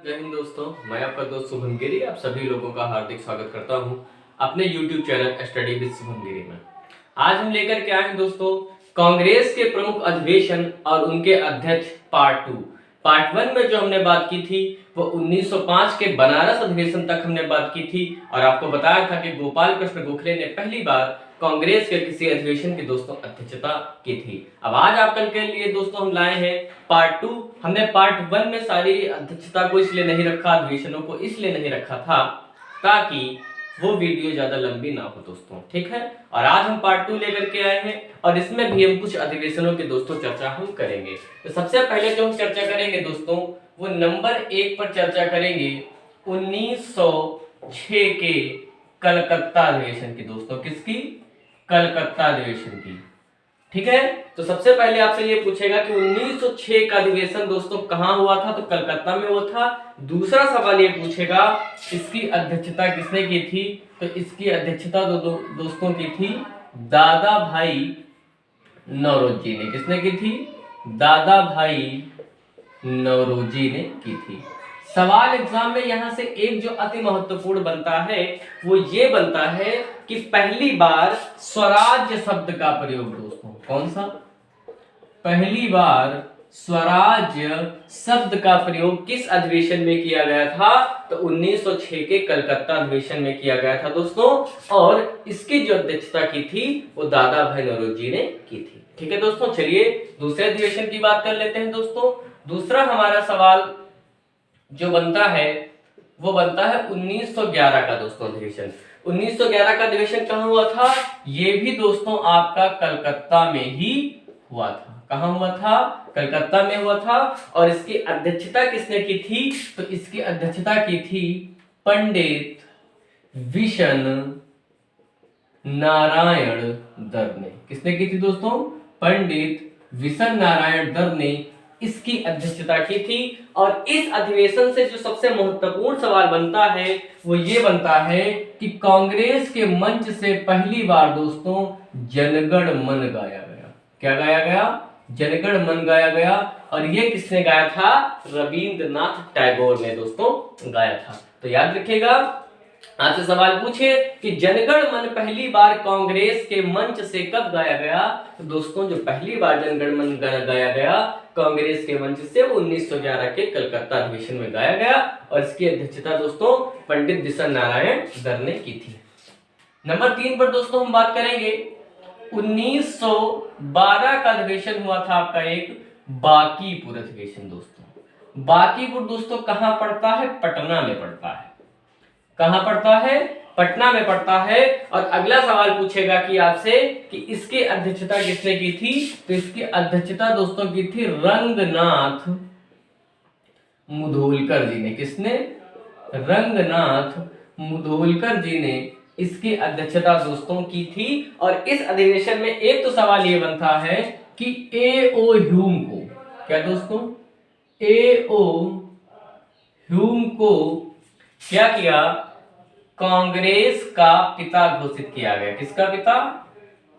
जय हिंद दोस्तों, मैं आपका दोस्त शुभम गिरी आप सभी लोगों का हार्दिक स्वागत करता हूं अपने YouTube channel study with Shubham Giri में। आज हम लेकर के आए हैं दोस्तों कांग्रेस के प्रमुख अधिवेशन और उनके अध्यक्ष पार्ट 2। पार्ट 1 में जो हमने बात की थी वो 1905 के बनारस अधिवेशन तक हमने बात की थी और आपको बताया था कि गोपाल कृष्ण गोखले ने पहली बार कांग्रेस के किसी अधिवेशन की दोस्तों अध्यक्षता की थी। अब आज आप कल के लिए दोस्तों हम लाए हैं पार्ट 2। हमने पार्ट 1 में सारी अध्यक्षता को इसलिए नहीं रखा, अधिवेशनों को इसलिए नहीं रखा था ताकि वो वीडियो ज्यादा लंबी ना हो दोस्तों, ठीक है। और आज हम पार्ट 2 लेकर के आए हैं और इसमें भी हम कुछ अधिवेशनों की दोस्तों चर्चा हम करेंगे। तो सबसे पहले जो हम चर्चा करेंगे दोस्तों वो नंबर 1 पर चर्चा करेंगे 1906 के कलकत्ता अधिवेशन की दोस्तों। किसकी? कलकत्ता अधिवेशन की, ठीक है। तो सबसे पहले आपसे ये पूछेगा कि 1906 का अधिवेशन दोस्तों कहां हुआ था, तो कलकत्ता में हुआ था। दूसरा सवाल ये पूछेगा इसकी अध्यक्षता किसने की थी, तो इसकी अध्यक्षता दोस्तों की थी दादा भाई नौरोजी ने। किसने की थी? दादा भाई नौरोजी ने की थी। सवाल एग्जाम में यहां से एक जो अति महत्वपूर्ण बनता है वो ये बनता है कि पहली बार स्वराज्य शब्द का प्रयोग दोस्तों, कौन सा? पहली बार स्वराज्य शब्द का प्रयोग किस अधिवेशन में किया गया था, तो 1906 के कलकत्ता अधिवेशन में किया गया था दोस्तों। और इसकी जो अध्यक्षता की थी वो दादा भाई नौरोजी ने की थी, ठीक है दोस्तों। चलिए दूसरे अधिवेशन की बात कर लेते हैं दोस्तों। दूसरा हमारा सवाल जो बनता है वो बनता है 1911 का दोस्तों अधिवेशन। 1911 का अधिवेशन कहां हुआ था? ये भी दोस्तों आपका कलकत्ता में ही हुआ था। कहां हुआ था? कलकत्ता में हुआ था। और इसकी अध्यक्षता किसने की थी, तो इसकी अध्यक्षता की थी पंडित विशन नारायण दर ने। किसने की थी दोस्तों? पंडित विशन नारायण दर ने इसकी अध्यक्षता की थी। और इस अधिवेशन से जो सबसे महत्वपूर्ण सवाल बनता है वो ये बनता है कि कांग्रेस के मंच से पहली बार दोस्तों जनगण मन गाया गया। क्या गाया गया? जनगण मन गाया गया। और ये किसने गाया था? रविंद्रनाथ टैगोर ने दोस्तों गाया था। तो याद रखिएगा, आपसे सवाल पूछे कि जनगण मन पहली बार कांग्रेस के मंच से कब गाया गया, तो दोस्तों जो पहली बार जनगण मन गाया गया कांग्रेस के मंच से वो 1911 के कलकत्ता अधिवेशन में गाया गया। और इसकी अध्यक्षता दोस्तों पंडित विशन नारायण दर ने की थी। नंबर 3 पर दोस्तों हम बात करेंगे 1912 का अधिवेशन हुआ था आपका एक बांकीपुर अधिवेशन दोस्तों। बांकीपुर दोस्तों कहां पड़ता है? पटना में पड़ता है। कहां पड़ता है? पटना में पड़ता है। और अगला सवाल पूछेगा कि आपसे कि इसकी अध्यक्षता किसने की थी, तो इसकी अध्यक्षता दोस्तों की थी रंगनाथ मुधोलकर जी ने। किसने? रंगनाथ मुधोलकर जी ने इसकी अध्यक्षता दोस्तों की थी। और इस अधिवेशन में एक तो सवाल ये बनता है कि ए.ओ. ह्यूम को, क्या दोस्तों? ए.ओ. ह्यूम को क्या किया? कांग्रेस का पिता घोषित किया गया। किसका पिता?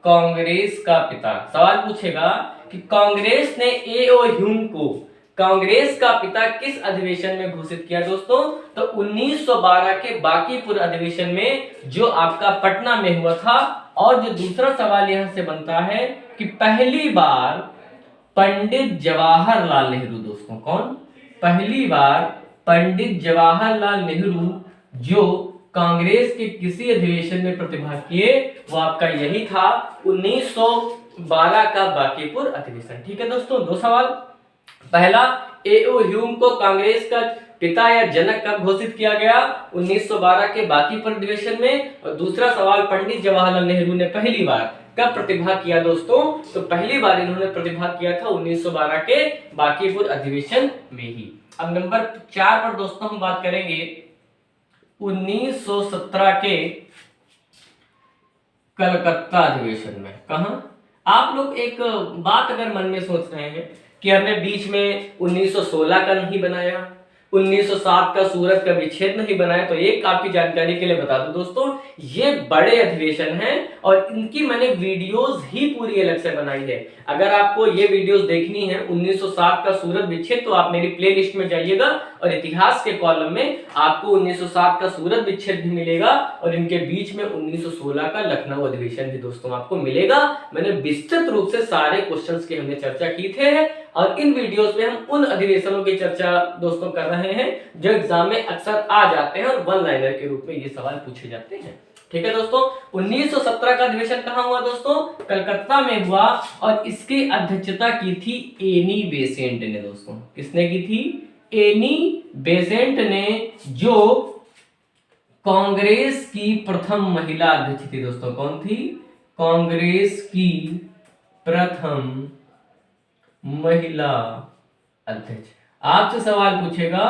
कांग्रेस का पिता। सवाल पूछेगा कि कांग्रेस ने ए.ओ. ह्यूम को कांग्रेस का पिता किस अधिवेशन में घोषित किया दोस्तों, तो 1912 के बांकीपुर अधिवेशन में जो आपका पटना में हुआ था। और जो दूसरा सवाल यहां से बनता है कि पहली बार पंडित जवाहरलाल नेहरू दोस्तों, कौन? पहली बार पंडित जवाहरलाल नेहरू जो कांग्रेस के किसी अधिवेशन में प्रतिभाग किए वो आपका यही था 1912 का बांकीपुर अधिवेशन, ठीक है दोस्तों। दो सवाल, पहला ए.ओ. ह्यूम को कांग्रेस का पिता या जनक कब घोषित किया गया? 1912 के बांकीपुर अधिवेशन में। और दूसरा सवाल पंडित जवाहरलाल नेहरू ने पहली बार कब प्रतिभाग किया दोस्तों, तो पहली बार इन्होंने प्रतिभाग किया था 1912 के बांकीपुर अधिवेशन में ही। अब नंबर 4 पर दोस्तों हम बात करेंगे 1917 के कलकत्ता अधिवेशन में। कहां? आप लोग एक बात अगर मन में सोच रहे हैं कि हमने बीच में 1916 का नहीं बनाया, 1907 का सूरत का विच्छेद नहीं बना है। तो एक आपकी जानकारी के लिए बता दूं दोस्तों, ये बड़े अधिवेशन हैं और इनकी मैंने वीडियोस ही पूरी अलग से बनाई है। अगर आपको ये वीडियोस देखनी है 1907 का सूरत विच्छेद, तो आप मेरी प्लेलिस्ट में जाइएगा और इतिहास के कॉलम में आपको 1907 का सूरत विच्छेद भी मिलेगा और इनके बीच में 1916 का लखनऊ अधिवेशन भी दोस्तों आपको मिलेगा। मैंने विस्तृत रूप से सारे क्वेश्चंस की हमने चर्चा की थे और इन वीडियोस में हम उन अधिवेशनों की चर्चा दोस्तों कर रहे हैं जो एग्जाम में अक्सर आ जाते हैं और वन लाइनर के रूप में ये सवाल पूछे जाते हैं। ठीक है दोस्तों, 1917 का अधिवेशन कहां हुआ दोस्तों? कलकत्ता में हुआ और इसकी अध्यक्षता की थी एनी बेसेंट ने दोस्तों। किसने की थी? एनी बेसेंट ने, जो कांग्रेस की प्रथम महिला अध्यक्ष थी दोस्तों। कौन थी? कांग्रेस की प्रथम महिला अध्यक्ष। आपसे सवाल पूछेगा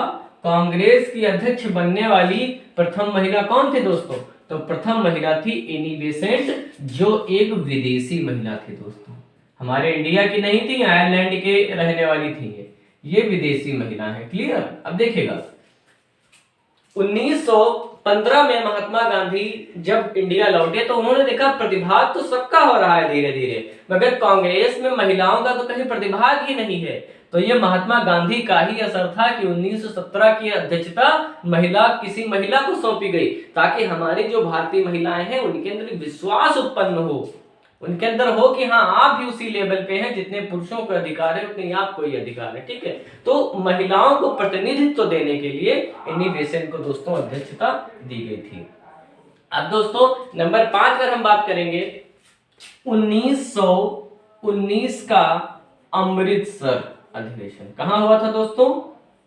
कांग्रेस की अध्यक्ष बनने वाली प्रथम महिला कौन थी दोस्तों? तो प्रथम महिला थी एनी बेसेंट, जो एक विदेशी महिला थी दोस्तों। हमारे इंडिया की नहीं थी, आयरलैंड के रहने वाली थी ये विदेशी महिला है। क्लियर? अब देखिएगा 1915 में महात्मा गांधी जब इंडिया लौटे तो उन्होंने देखा प्रतिभाग तो सबका हो रहा है धीरे धीरे, मगर कांग्रेस में महिलाओं का तो कहीं प्रतिभाग ही नहीं है। तो ये महात्मा गांधी का ही असर था कि 1917 की अध्यक्षता किसी महिला को सौंपी गई, ताकि हमारी जो भारतीय महिलाएं हैं उनके अंदर विश्वास उत्पन्न हो, उनके अंदर हो कि हाँ आप भी उसी लेवल पे हैं जितने पुरुषों को अधिकार है उतने आपको ही अधिकार है। ठीक है, तो महिलाओं को प्रतिनिधित्व देने के लिए एनी बेसेंट को दोस्तों अध्यक्षता दी गई थी। अब दोस्तों नंबर 5 पर हम बात करेंगे 1919 का अमृतसर अधिवेशन। कहां हुआ था दोस्तों?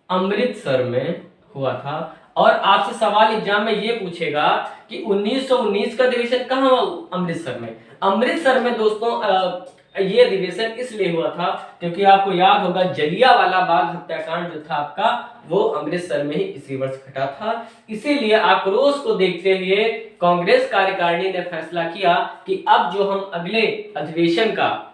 अमृतसर में हुआ था। और आपसे सवाल एग्जाम में ये पूछेगा कि 1919 का अधिवेशन कहां हुआ? अमृतसर में। अमृतसर में दोस्तों ये अधिवेशन इसलिए हुआ था क्योंकि आपको याद होगा जलियांवाला बाग हत्याकांड जो था आपका, वो अमृतसर में ही इसी वर्ष घटा था। इसीलिए आक्रोश को देखते हुए कांग्रेस कार्यकारिणी ने फैसला किया कि अब जो हम अगले अधिवेशन का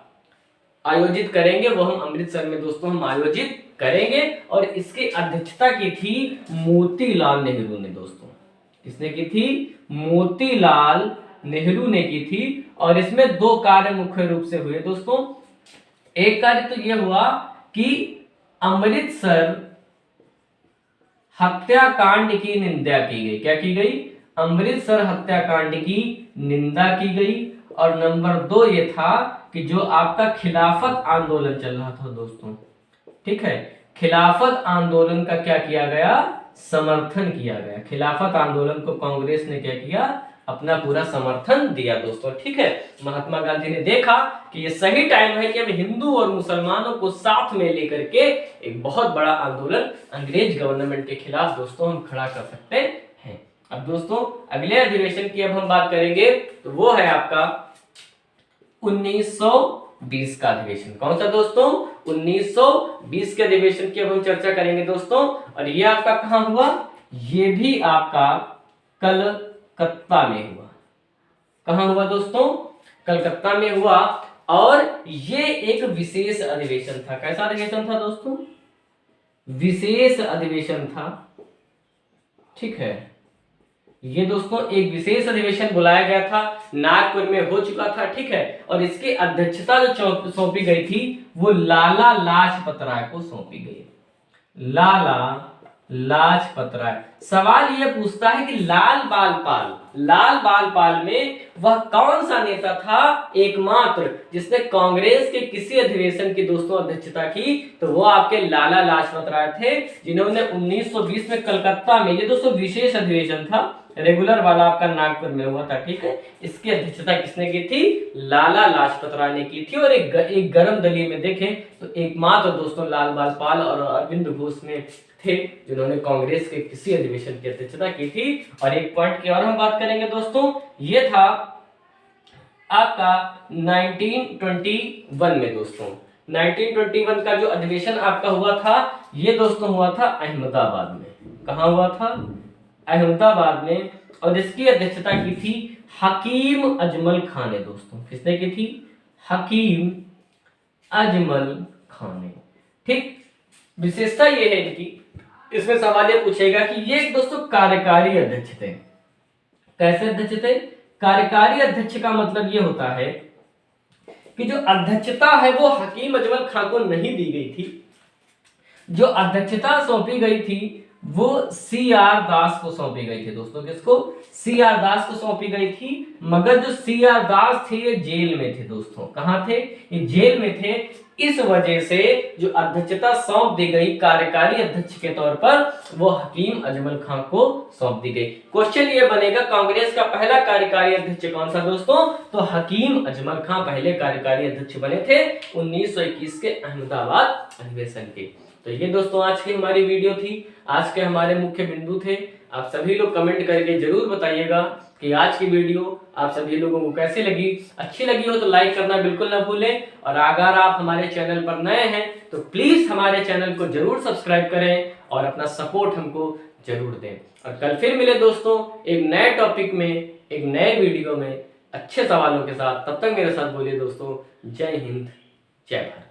आयोजित करेंगे वो हम अमृतसर में दोस्तों हम आयोजित करेंगे। और इसकी अध्यक्षता की थी मोतीलाल नेहरू ने दोस्तों। किसने की थी? मोतीलाल नेहरू ने की थी। और इसमें 2 कार्य मुख्य रूप से हुए दोस्तों। एक कार्य तो यह हुआ कि अमृतसर हत्याकांड की निंदा की गई। क्या की गई? अमृतसर हत्याकांड की निंदा की गई। और नंबर 2 ये था कि जो आपका खिलाफत आंदोलन चल रहा था दोस्तों, ठीक है, खिलाफत आंदोलन का क्या किया गया? समर्थन किया गया। खिलाफत आंदोलन को कांग्रेस ने क्या किया? अपना पूरा समर्थन दिया दोस्तों। ठीक है, महात्मा गांधी ने देखा कि ये सही टाइम है कि अब हिंदू और मुसलमानों को साथ में लेकर के एक बहुत बड़ा आंदोलन अंग्रेज गवर्नमेंट के खिलाफ दोस्तों हम खड़ा कर सकते हैं। अब दोस्तों अगले अधिवेशन की अब हम बात करेंगे तो वो है आपका 1920 का अधिवेशन। कौन सा दोस्तों? 1920 के अधिवेशन की अब हम चर्चा करेंगे दोस्तों। और ये आपका कहां हुआ? ये भी आपका कलकत्ता में हुआ। कहां हुआ दोस्तों? कलकत्ता में हुआ। और ये एक विशेष अधिवेशन था। कैसा अधिवेशन था दोस्तों? विशेष अधिवेशन था। ठीक है, ये दोस्तों एक विशेष अधिवेशन बुलाया गया था, नागपुर में हो चुका था। ठीक है, और इसकी अध्यक्षता जो सौंपी गई थी वो लाला लाजपत राय को सौंपी गई। लाला लाजपत राय। सवाल यह पूछता है कि लाल बाल पाल में वह कौन सा नेता था एकमात्र जिसने कांग्रेस के किसी अधिवेशन की दोस्तों अध्यक्षता की? तो वो आपके लाला लाजपत राय थे, जिन्होंने 1920 में कलकत्ता में, ये दोस्तों विशेष अधिवेशन था, रेगुलर वाला आपका नागपुर में हुआ था। ठीक है, इसकी अध्यक्षता किसने की थी? लाला लाजपत राय ने की थी। और एक गर्म दलीय में देखें तो एकमात्र दोस्तों लाल बाल पाल और अरविंद घोष में थे जिन्होंने कांग्रेस के किसी अधिवेशन की अध्यक्षता की थी। और एक पॉइंट की और हम बात करेंगे दोस्तों, ये था आपका 1921 में दोस्तों। 1921 का जो अधिवेशन आपका हुआ था ये दोस्तों हुआ था अहमदाबाद में। कहां हुआ था? अहमदाबाद में। और इसकी अध्यक्षता की थी हकीम अजमल खान ने दोस्तों। किसने की थी? हकीम अजमल खान ने। ठीक, विशेषता ये है इनकी, इसमें सवाल ये पूछेगा कि ये दोस्तों कार्यकारी अध्यक्ष थे। कैसे अध्यक्ष थे? कार्यकारी अध्यक्ष का मतलब ये होता है कि जो अध्यक्षता है वो हकीम अजमल खां को नहीं दी गई थी, जो अध्यक्षता सौंपी गई थी वो सीआर दास को सौंपी गई थी। दोस्तों किसको? सीआर दास को सौंपी गई थी। मगर जो सीआर दास थे ये जेल में थे। दोस्तों कहां थे? ये जेल में थे। इस वजह से जो अध्यक्षता सौंप दी गई कार्यकारी अध्यक्ष के तौर पर वो हकीम अजमल खां को सौंप दी गई। क्वेश्चन ये बनेगा कांग्रेस का पहला कार्यकारी अध्यक्ष कौन सा दोस्तों? तो हकीम अजमल खां पहले कार्यकारी अध्यक्ष बने थे 1921 के अहमदाबाद अधिवेशन के। तो ये दोस्तों आज की हमारी वीडियो थी, आज के हमारे मुख्य बिंदु थे। आप सभी लोग कमेंट करके जरूर बताइएगा कि आज की वीडियो आप सभी लोगों को कैसी लगी। अच्छी लगी हो तो लाइक करना बिल्कुल ना भूलें, और अगर आप हमारे चैनल पर नए हैं तो प्लीज हमारे चैनल को जरूर सब्सक्राइब करें और अपना सपोर्ट हमको जरूर दें। और कल फिर मिले दोस्तों एक नए टॉपिक में, एक नए वीडियो में अच्छे सवालों के साथ। तब तक मेरे साथ बोलिए दोस्तों, जय हिंद, जय भारत।